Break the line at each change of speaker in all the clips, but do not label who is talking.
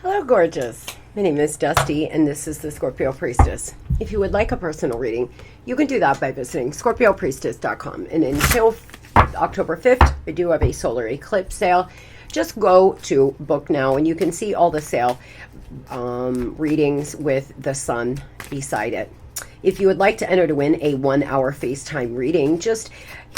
Hello, gorgeous. My name is Dusty, and this is the Scorpio Priestess. If you would like a personal reading, you can do that by visiting scorpiopriestess.com. And until October 5th, I do have a solar eclipse sale. Just go to book now, and you can see all the sale readings with the sun beside it. If you would like to enter to win a 1-hour FaceTime reading, just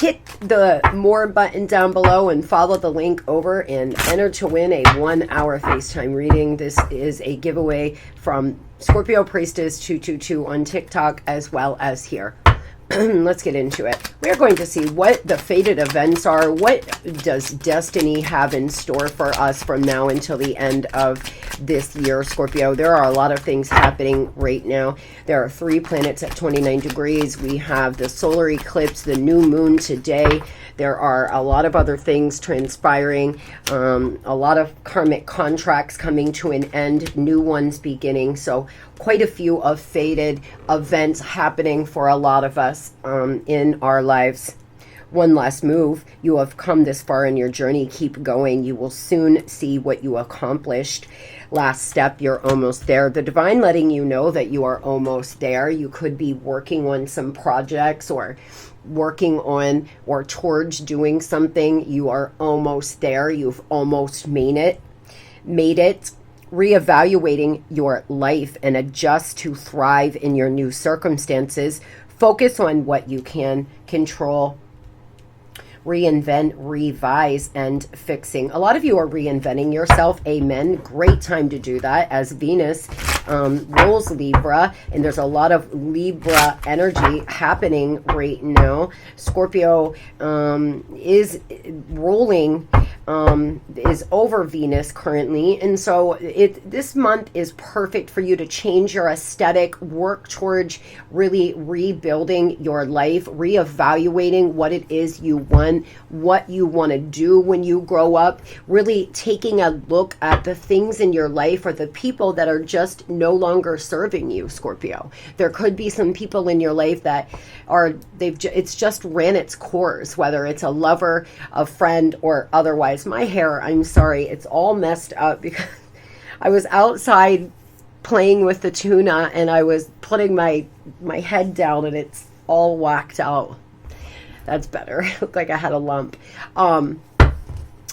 hit the more button down below and follow the link over and enter to win a 1-hour FaceTime reading. This is a giveaway from Scorpio Priestess 222 on TikTok as well as here. Let's get into it. We're going to see what the fated events are. What does destiny have in store for us from now until the end of this year, Scorpio? There are a lot of things happening right now. There are 3 planets at 29 degrees. We have the solar eclipse, the new moon today. There are a lot of other things transpiring, a lot of karmic contracts coming to an end, new ones beginning. So quite a few of fated events happening for a lot of us in our lives. One last move. You have come this far in your journey. Keep going. You will soon see what you accomplished. Last step, you're almost there. The divine letting you know that you are almost there. You could be working on some projects or working on or towards doing something. You are almost there. You've almost made it. Reevaluating your life and adjust to thrive in your new circumstances. Focus on what you can control. Reinvent, revise, and fixing. A lot of you are reinventing yourself. Amen. Great time to do that as Venus rules Libra, and there's a lot of Libra energy happening right now. Scorpio is ruling, is over Venus currently, and so this month is perfect for you to change your aesthetic, work towards really rebuilding your life, reevaluating what it is you want, what you want to do when you grow up, really taking a look at the things in your life or the people that are just no longer serving you, Scorpio. There could be some people in your life that it's just ran its course, whether it's a lover, a friend, or otherwise. My hair, I'm sorry, it's all messed up because I was outside playing with the tuna and I was putting my head down and it's all whacked out. That's better. It looked like I had a lump.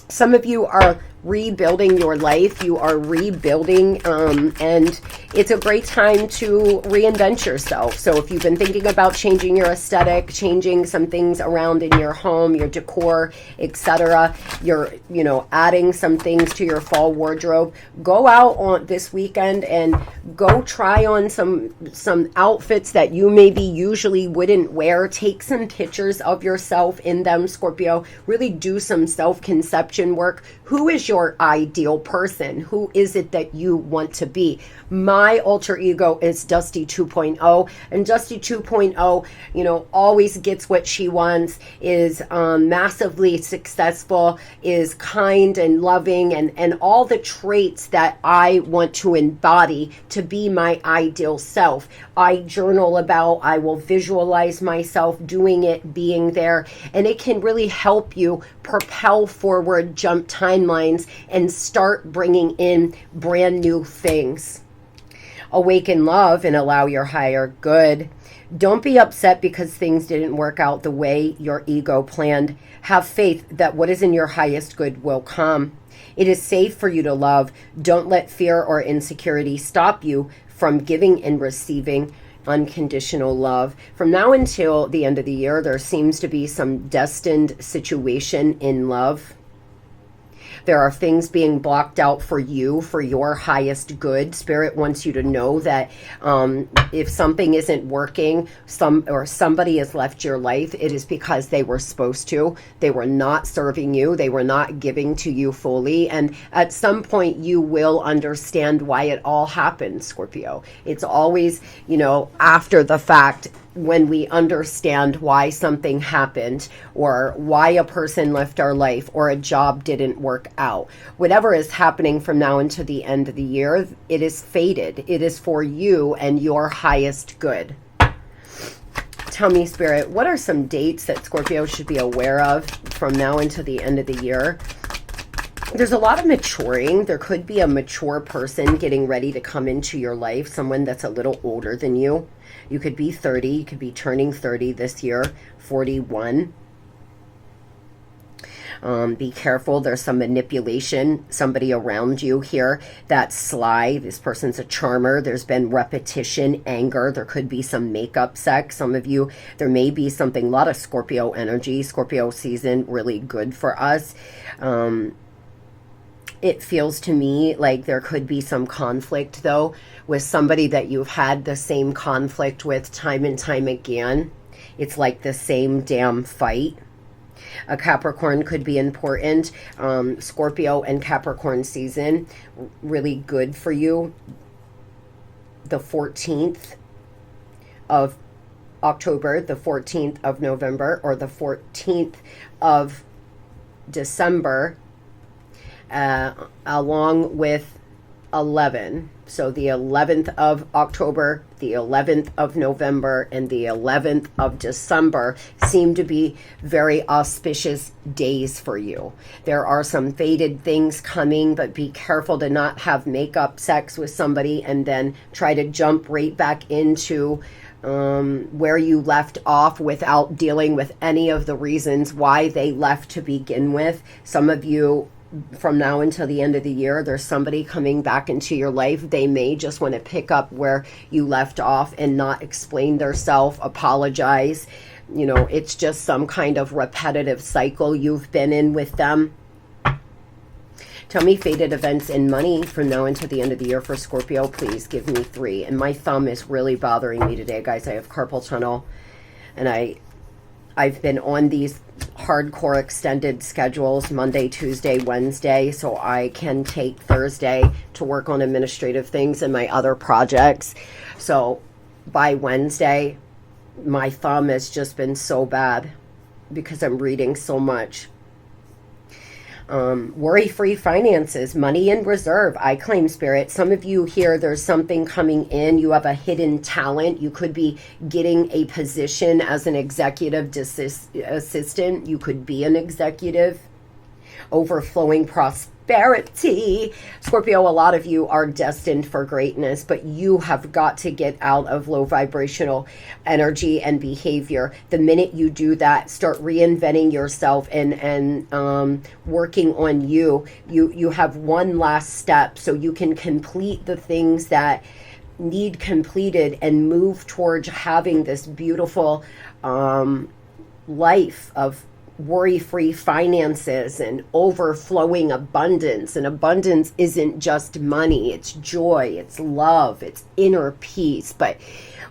Some of you are rebuilding your life. You are rebuilding, and it's a great time to reinvent yourself. So if you've been thinking about changing your aesthetic, changing some things around in your home, your decor, etc., you're, adding some things to your fall wardrobe, go out on this weekend and go try on some outfits that you maybe usually wouldn't wear. Take some pictures of yourself in them, Scorpio. Really do some self-conception work. Who is your ideal person? Who is it that you want to be? My alter ego is Dusty 2.0, and Dusty 2.0, always gets what she wants, is massively successful, is kind and loving, and all the traits that I want to embody to be my ideal self. I journal about, I will visualize myself doing it, being there, and it can really help you propel forward, jump timelines, and start bringing in brand new things. Awaken love and allow your higher good. Don't be upset because things didn't work out the way your ego planned. Have faith that what is in your highest good will come. It is safe for you to love. Don't let fear or insecurity stop you from giving and receiving unconditional love. From now until the end of the year, there seems to be some destined situation in love. There are things being blocked out for you, for your highest good. Spirit wants you to know that if something isn't working, somebody has left your life, it is because they were supposed to. They were not serving you. They were not giving to you fully. And at some point, you will understand why it all happened, Scorpio. It's always, after the fact, when we understand why something happened or why a person left our life or a job didn't work out. Whatever is happening from now until the end of the year, it is fated. It is for you and your highest good. Tell me, Spirit, what are some dates that Scorpio should be aware of from now until the end of the year? There's a lot of maturing. There could be a mature person getting ready to come into your life, someone that's a little older than you. You could be 30, you could be turning 30 this year, 41. Be careful. There's some manipulation, somebody around you here that's sly. This person's a charmer. There's been repetition, anger. There could be some makeup sex. Some of you, there may be something, a lot of Scorpio energy. Scorpio season, really good for us. It feels to me like there could be some conflict, though, with somebody that you've had the same conflict with time and time again. It's like the same damn fight. A Capricorn could be important. Scorpio and Capricorn season, really good for you. The 14th of October, the 14th of November, or the 14th of December, along with 11. So the 11th of October, the 11th of November, and the 11th of December seem to be very auspicious days for you. There are some fated things coming, but be careful to not have makeup sex with somebody and then try to jump right back into where you left off without dealing with any of the reasons why they left to begin with. Some of you, from now until the end of the year, there's somebody coming back into your life. They may just want to pick up where you left off and not explain themselves, apologize. You know, it's just some kind of repetitive cycle you've been in with them. Tell me fated events and money from now until the end of the year for Scorpio. Please give me 3. And my thumb is really bothering me today, guys. I have carpal tunnel, and I've been on these hardcore extended schedules, Monday, Tuesday, Wednesday, so I can take Thursday to work on administrative things and my other projects. So by Wednesday, my thumb has just been so bad because I'm reading so much. Worry-free finances, money in reserve. I claim, Spirit. Some of you here, there's something coming in. You have a hidden talent. You could be getting a position as an executive assistant. You could be an executive. Overflowing prosperity. Scorpio, a lot of you are destined for greatness, but you have got to get out of low vibrational energy and behavior. The minute you do that, start reinventing yourself and working on you. You have one last step so you can complete the things that need completed and move towards having this beautiful life of worry-free finances and overflowing abundance. And abundance isn't just money, it's joy, it's love, it's inner peace. But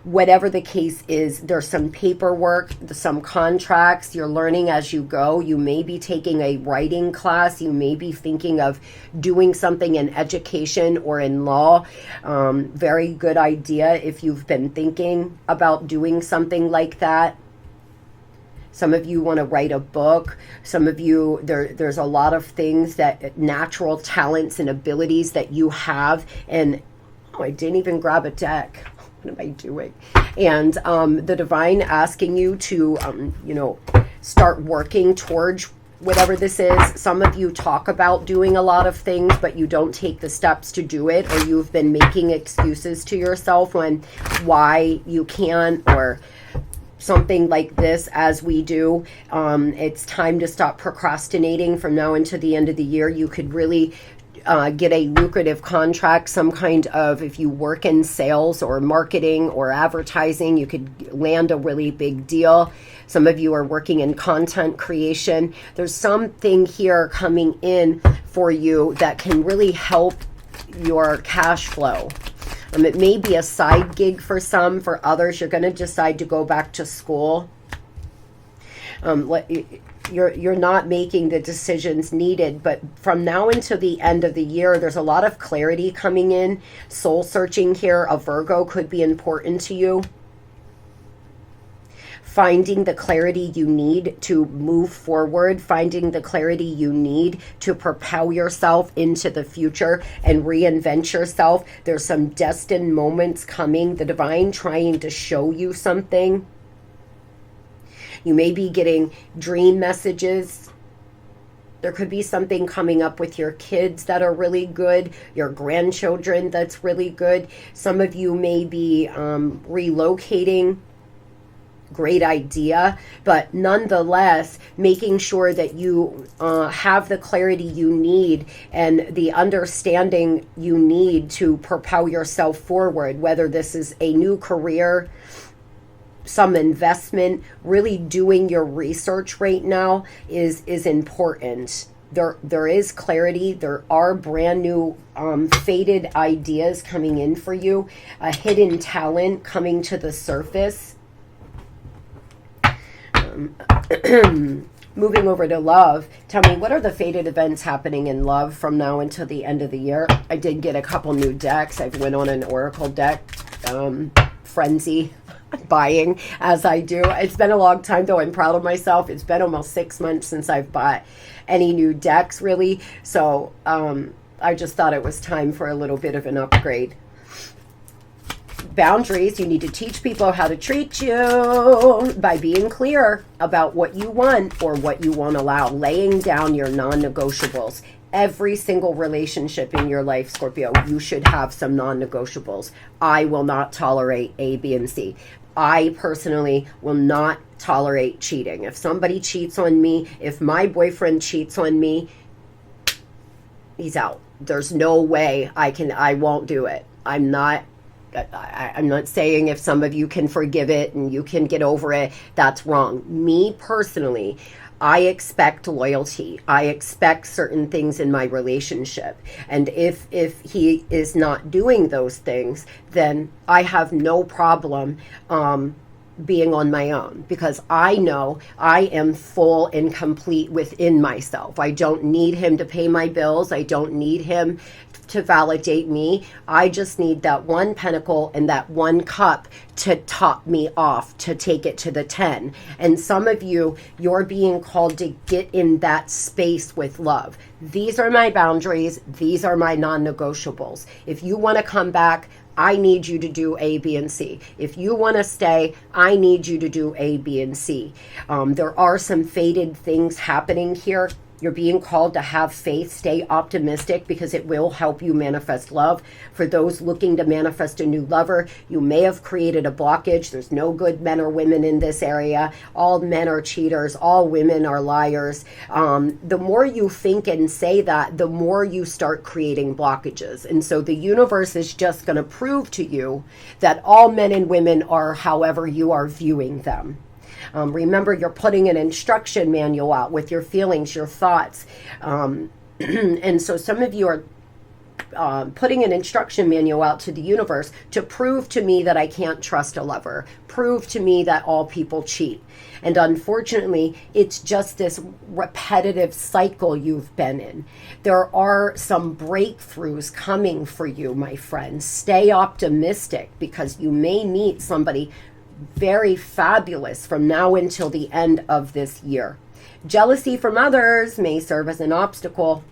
whatever the case is, there's some paperwork, some contracts you're learning as you go. You may be taking a writing class, you may be thinking of doing something in education or in law. Very good idea if you've been thinking about doing something like that. Some of you want to write a book. Some of you, there's a lot of things, that natural talents and abilities that you have. And I didn't even grab a deck. What am I doing? And the divine asking you to, start working towards whatever this is. Some of you talk about doing a lot of things, but you don't take the steps to do it, or you've been making excuses to yourself why you can't, or something like this. As we do, it's time to stop procrastinating. From now until the end of the year, you could really get a lucrative contract, some kind of, if you work in sales or marketing or advertising, you could land a really big deal. Some of you are working in content creation. There's something here coming in for you that can really help your cash flow. It may be a side gig for some. For others, you're going to decide to go back to school. You're not making the decisions needed, but from now until the end of the year, there's a lot of clarity coming in. Soul searching here. A Virgo could be important to you. Finding the clarity you need to move forward, finding the clarity you need to propel yourself into the future and reinvent yourself. There's some destined moments coming, the divine trying to show you something. You may be getting dream messages. There could be something coming up with your kids that are really good, your grandchildren that's really good. Some of you may be relocating. Great idea, but nonetheless, making sure that you have the clarity you need and the understanding you need to propel yourself forward, whether this is a new career, some investment. Really doing your research right now is important. There is clarity. There are brand new fated ideas coming in for you, a hidden talent coming to the surface. Moving over to love, tell me, what are the fated events happening in love from now until the end of the year? I did get a couple new decks. I've went on an oracle deck, frenzy buying as I do. It's been a long time though. I'm proud of myself. It's been almost 6 months since I've bought any new decks really. So I just thought it was time for a little bit of an upgrade. Boundaries, you need to teach people how to treat you by being clear about what you want or what you won't allow, laying down your non-negotiables. Every single relationship in your life, Scorpio, you should have some non-negotiables. I will not tolerate A, B, and C. I personally will not tolerate cheating. If somebody cheats on me, if my boyfriend cheats on me, he's out. There's no way I won't do it. I'm not saying if some of you can forgive it and you can get over it, that's wrong. Me personally, I expect loyalty. I expect certain things in my relationship. And if he is not doing those things, then I have no problem being on my own, because I know I am full and complete within myself. I don't need him to pay my bills. I don't need him to validate me. I just need that one pentacle and that one cup to top me off, to take it to the 10. And some of you, you're being called to get in that space with love. These are my boundaries. These are my non-negotiables. If you want to come back, I need you to do A, B, and C. If you want to stay, I need you to do A, B, and C. There are some fated things happening here. You're being called to have faith, stay optimistic, because it will help you manifest love. For those looking to manifest a new lover, you may have created a blockage. There's no good men or women in this area. All men are cheaters. All women are liars. The more you think and say that, the more you start creating blockages. And so the universe is just going to prove to you that all men and women are however you are viewing them. Remember, you're putting an instruction manual out with your feelings, your thoughts. And so some of you are putting an instruction manual out to the universe to prove to me that I can't trust a lover, prove to me that all people cheat. And unfortunately, it's just this repetitive cycle you've been in. There are some breakthroughs coming for you, my friends. Stay optimistic, because you may meet somebody very fabulous from now until the end of this year. Jealousy from others may serve as an obstacle.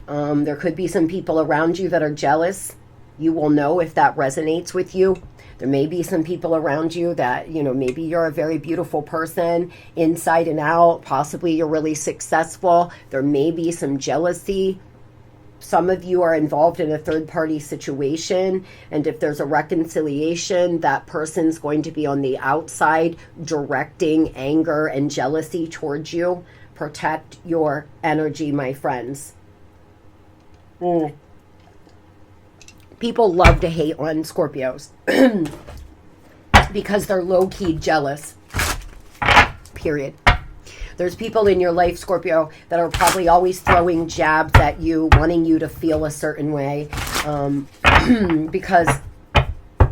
There could be some people around you that are jealous. You will know if that resonates with you. There may be some people around you that, maybe you're a very beautiful person inside and out. Possibly you're really successful. There may be some jealousy. Some of you are involved in a third-party situation, and if there's a reconciliation, that person's going to be on the outside directing anger and jealousy towards you. Protect your energy, my friends. People love to hate on Scorpios because they're low-key jealous, period. There's people in your life, Scorpio, that are probably always throwing jabs at you, wanting you to feel a certain way, because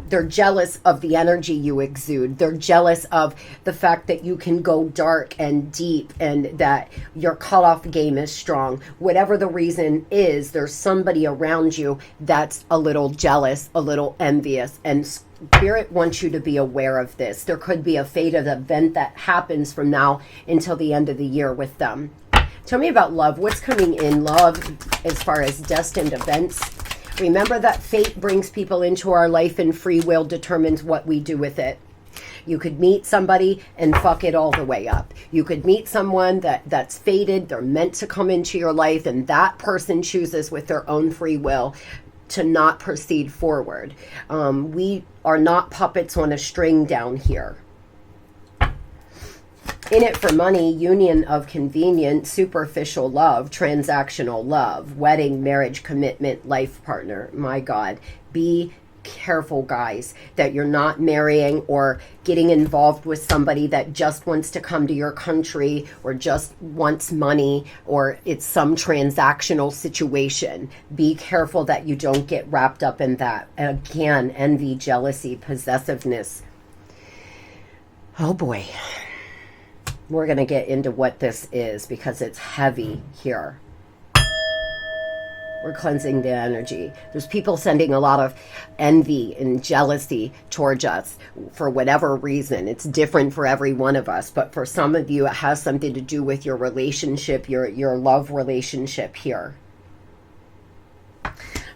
they're jealous of the energy you exude. They're jealous of the fact that you can go dark and deep and that your cutoff game is strong. Whatever the reason is, there's somebody around you that's a little jealous, a little envious, and Spirit wants you to be aware of this. There could be a fated event that happens from now until the end of the year with them. Tell me about love. What's coming in love as far as destined events? Remember that fate brings people into our life and free will determines what we do with it. You could meet somebody and fuck it all the way up. You could meet someone that's fated, they're meant to come into your life, and that person chooses with their own free will to not proceed forward. We are not puppets on a string down here. In it for money, union of convenience, superficial love, transactional love, wedding, marriage, commitment, life partner. My God, be careful, guys, that you're not marrying or getting involved with somebody that just wants to come to your country or just wants money, or it's some transactional situation. Be careful that you don't get wrapped up in that. Again, envy, jealousy, possessiveness. Oh boy. We're going to get into what this is because it's heavy here. We're cleansing the energy. There's people sending a lot of envy and jealousy towards us for whatever reason. It's different for every one of us. But for some of you, it has something to do with your relationship, your love relationship here.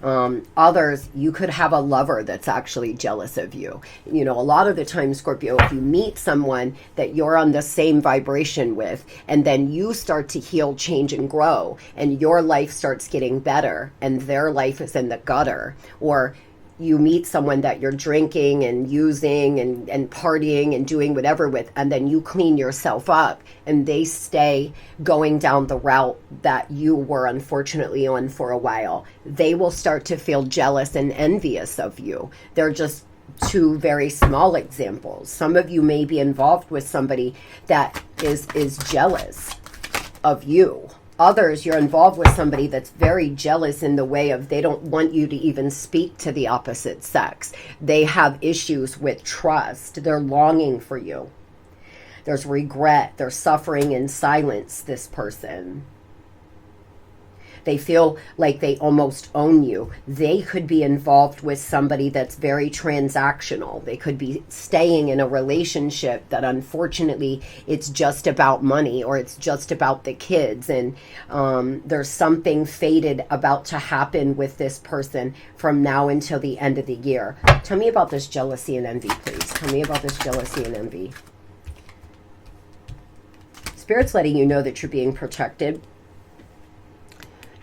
Others, you could have a lover that's actually jealous of you. You know, a lot of the time, Scorpio, if you meet someone that you're on the same vibration with, and then you start to heal, change, and grow, and your life starts getting better, and their life is in the gutter, or you meet someone that you're drinking and using and partying and doing whatever with, and then you clean yourself up and they stay going down the route that you were unfortunately on for a while, they will start to feel jealous and envious of you. They're just two very small examples. Some of you may be involved with somebody that is jealous of you. Others, you're involved with somebody that's very jealous in the way of they don't want you to even speak to the opposite sex. They have issues with trust. They're longing for you. There's regret. They're suffering in silence, this person. They feel like they almost own you. They could be involved with somebody that's very transactional. They could be staying in a relationship that unfortunately it's just about money or it's just about the kids. And there's something fated about to happen with this person from now until the end of the year. Tell me about this jealousy and envy, please. Tell me about this jealousy and envy. Spirit's letting you know that you're being protected.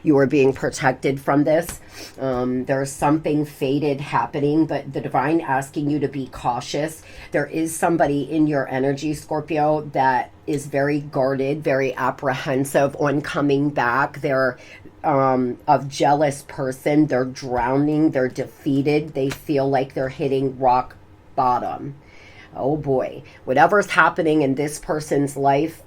You are being protected from this. There's something fated happening, but the divine asking you to be cautious. There is somebody in your energy, Scorpio, that is very guarded, very apprehensive on coming back. They're a jealous person. They're drowning. They're defeated. They feel like they're hitting rock bottom. Oh boy. Whatever's happening in this person's life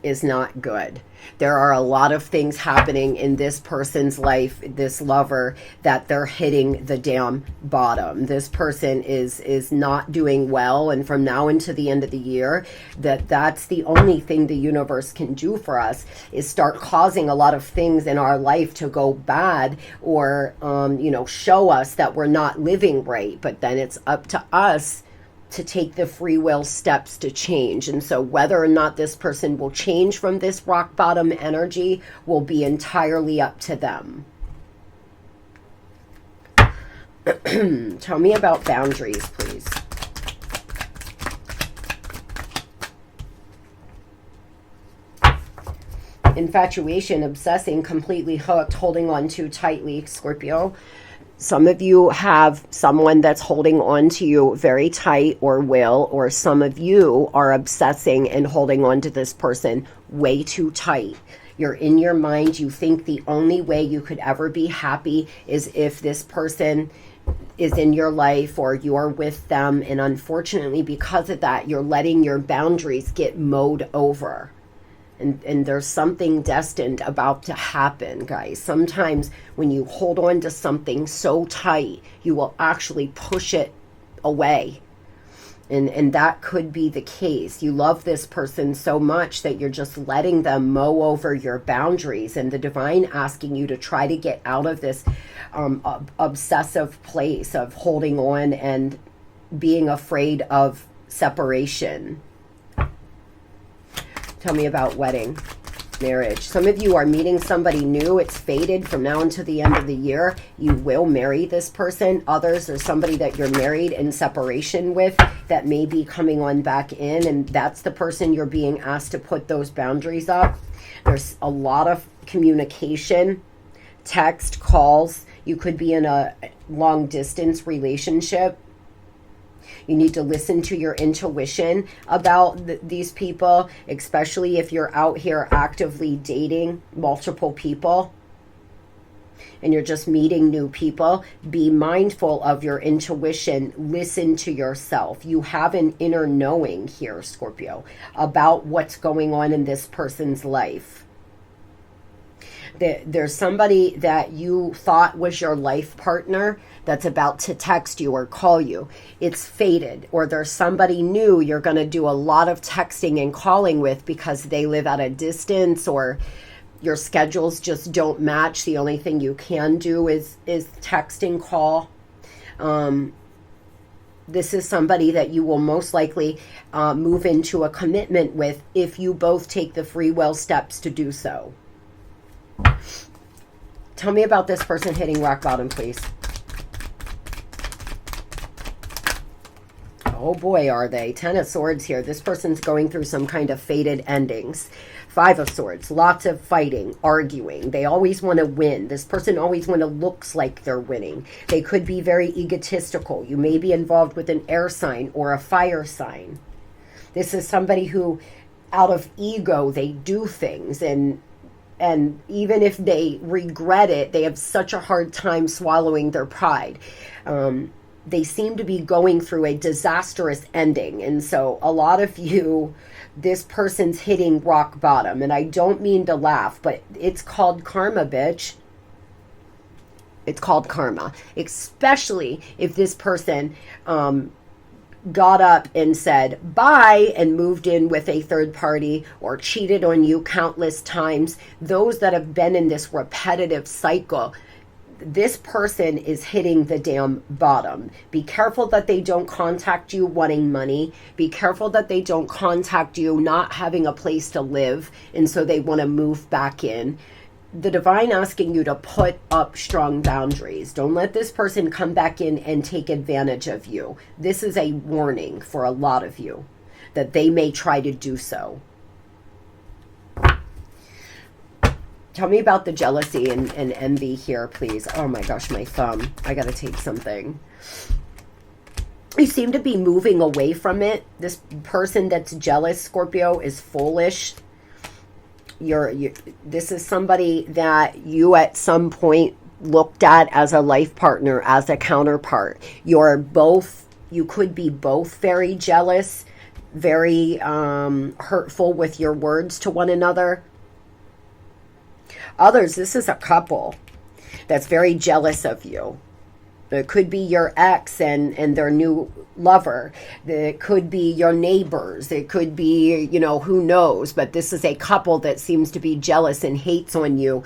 is not good. There are a lot of things happening in this person's life, this lover, that they're hitting the damn bottom. This person is not doing well, and from now into the end of the year, that's the only thing the universe can do for us, is start causing a lot of things in our life to go bad, or show us that we're not living right. But then it's up to us to take the free will steps to change. And so whether or not this person will change from this rock bottom energy will be entirely up to them. Tell me about boundaries, please. Infatuation, obsessing, completely hooked, holding on too tightly, Scorpio. Some of you have someone that's holding on to you very tight or some of you are obsessing and holding on to this person way too tight. You're in your mind, you think the only way you could ever be happy is if this person is in your life or you're with them. And unfortunately, because of that, you're letting your boundaries get mowed over. And there's something destined about to happen, guys. Sometimes when you hold on to something so tight, you will actually push it away. And that could be the case. You love this person so much that you're just letting them mow over your boundaries. And the divine asking you to try to get out of this obsessive place of holding on and being afraid of separation. Tell me about wedding. Marriage. Some of you are meeting somebody new. It's fated from now until the end of the year. You will marry this person. Others are somebody that you're married in separation with that may be coming on back in, and that's the person you're being asked to put those boundaries up. There's a lot of communication, text, calls. You could be in a long distance relationship. You need to listen to your intuition about these people, especially if you're out here actively dating multiple people and you're just meeting new people. Be mindful of your intuition. Listen to yourself. You have an inner knowing here, Scorpio, about what's going on in this person's life. There's somebody that you thought was your life partner that's about to text you or call you. It's fated. Or there's somebody new you're going to do a lot of texting and calling with because they live at a distance or your schedules just don't match. The only thing you can do is text and call. This is somebody that you will most likely move into a commitment with if you both take the free will steps to do so. Tell me about this person hitting rock bottom, please. Oh boy, are they. 10 of Swords here. This person's going through some kind of fated endings. 5 of Swords. Lots of fighting, arguing. They always want to win. This person always looks like they're winning. They could be very egotistical. You may be involved with an air sign or a fire sign. This is somebody who, out of ego, they do things, and even if they regret it, they have such a hard time swallowing their pride. They seem to be going through a disastrous ending. And so a lot of you, this person's hitting rock bottom. And I don't mean to laugh, but it's called karma, bitch. It's called karma. Especially if this person got up and said bye and moved in with a third party or cheated on you countless times. Those that have been in this repetitive cycle, this person is hitting the damn bottom. Be careful that they don't contact you wanting money. Be careful that they don't contact you not having a place to live, and so they want to move back in. The divine asking you to put up strong boundaries. Don't let this person come back in and take advantage of you. This is a warning for a lot of you that they may try to do so. Tell me about the jealousy and envy here, please. Oh my gosh, my thumb. I gotta take something. You seem to be moving away from it. This person that's jealous, Scorpio, is foolish. This is somebody that you at some point looked at as a life partner, as a counterpart. You could be both very jealous, very hurtful with your words to one another. Others, this is a couple that's very jealous of you. It could be your ex and their new lover. It could be your neighbors. It could be, who knows. But this is a couple that seems to be jealous and hates on you,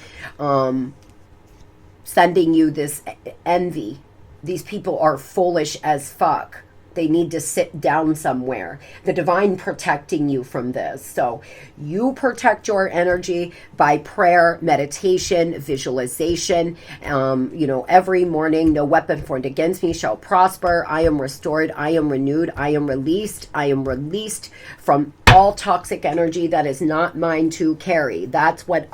sending you this envy. These people are foolish as fuck. They need to sit down somewhere. The divine protecting you from this. So you protect your energy by prayer, meditation, visualization. Every morning, no weapon formed against me shall prosper. I am restored. I am renewed. I am released. I am released from all toxic energy that is not mine to carry. That's what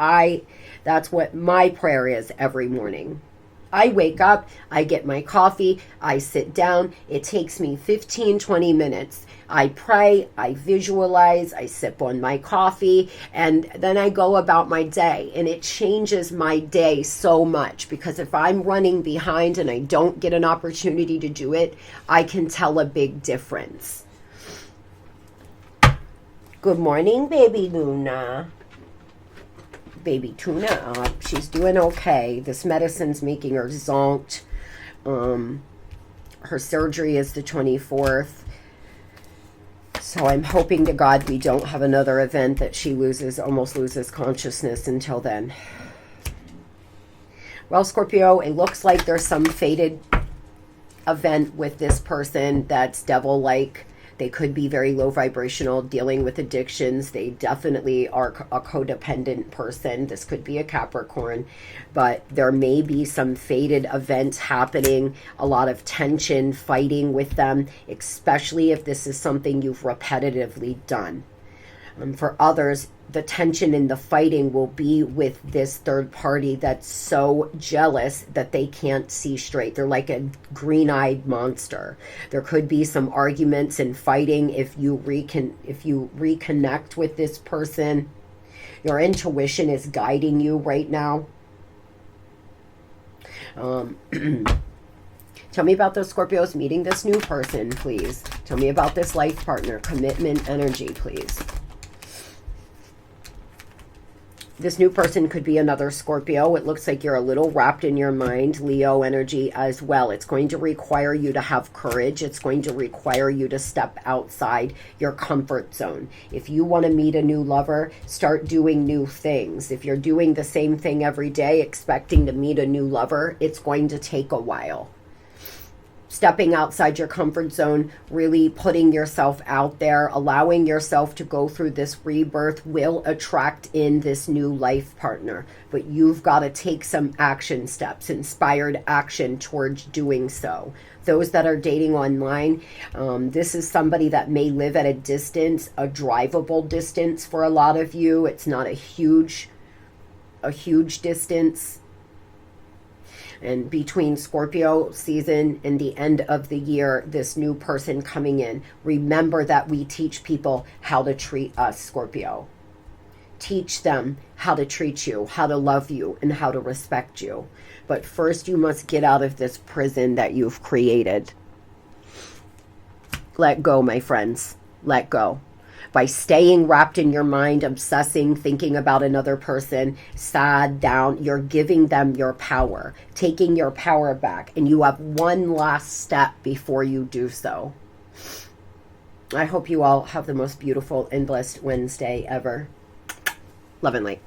my prayer is every morning. I wake up, I get my coffee, I sit down. It takes me 15-20 minutes. I pray, I visualize, I sip on my coffee, and then I go about my day. And it changes my day so much, because if I'm running behind and I don't get an opportunity to do it, I can tell a big difference. Good morning, baby Luna. Baby Tuna up. She's doing okay. This medicine's making her zonked. Her surgery is the 24th. So I'm hoping to God we don't have another event that she almost loses consciousness until then. Well, Scorpio, it looks like there's some fated event with this person that's devil-like. They could be very low vibrational, dealing with addictions. They definitely are a codependent person. This could be a Capricorn, but there may be some fated events happening, a lot of tension, fighting with them, especially if this is something you've repetitively done. For others, the tension and the fighting will be with this third party that's so jealous that they can't see straight. They're like a green-eyed monster. There could be some arguments and fighting if you reconnect with this person. Your intuition is guiding you right now. Tell me about those Scorpios meeting this new person, please. Tell me about this life partner, commitment energy, please. This new person could be another Scorpio. It looks like you're a little wrapped in your mind, Leo energy as well. It's going to require you to have courage. It's going to require you to step outside your comfort zone. If you want to meet a new lover, start doing new things. If you're doing the same thing every day, expecting to meet a new lover, it's going to take a while. Stepping outside your comfort zone, really putting yourself out there, allowing yourself to go through this rebirth will attract in this new life partner. But you've got to take some action steps, inspired action towards doing so. Those that are dating online, this is somebody that may live at a distance, a drivable distance for a lot of you. It's not a huge distance. And between Scorpio season and the end of the year, this new person coming in, remember that we teach people how to treat us, Scorpio. Teach them how to treat you, how to love you, and how to respect you. But first, you must get out of this prison that you've created. Let go, my friends. Let go. By staying wrapped in your mind, obsessing, thinking about another person, sad, down, you're giving them your power, taking your power back, and you have one last step before you do so. I hope you all have the most beautiful and blessed Wednesday ever. Love and light.